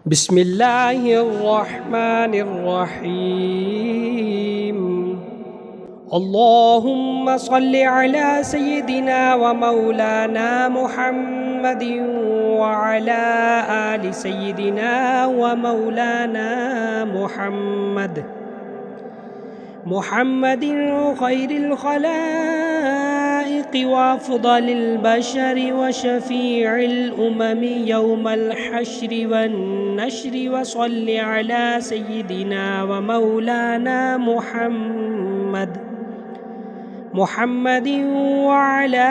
بسم الله الرحمن الرحيم. اللهم صل على سيدنا ومولانا محمد وعلى آل سيدنا ومولانا محمد خير الخلائق وأفضل البشر وشفيع الأمم يوم الحشر والنشر. وصل على سيدنا ومولانا محمد وعلى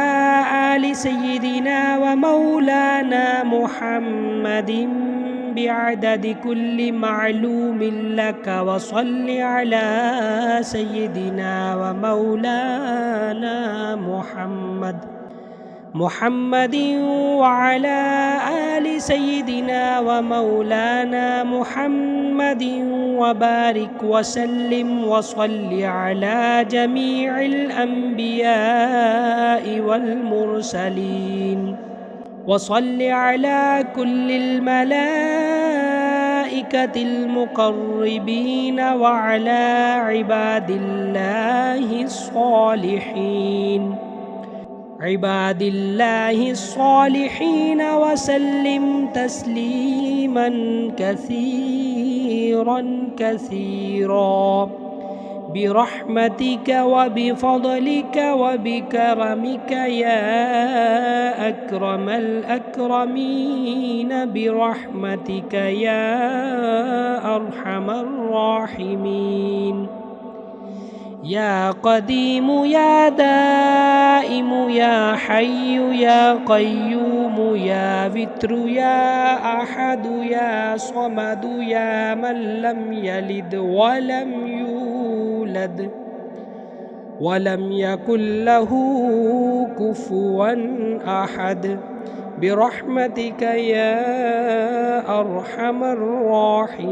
آل سيدنا ومولانا محمد بعدد كل معلوم لك. وصل على سيدنا ومولانا محمد وعلى آل سيدنا ومولانا محمد وبارك وسلم. وصل على جميع الأنبياء والمرسلين. وصل على كل الملائكة المقربين وعلى عباد الله الصالحين وسلم تسليما كثيرا برحمتك وبفضلك وبكرمك يا أكرم الأكرمين، برحمتك يا أرحم الراحمين. يا قديم يا دائم يا حي يا قيوم يا وتر يا أحد يا صمد يا من لم يلد ولم يولد ولم يكن له كفوا أحد، برحمتك يا أرحم الراحمين.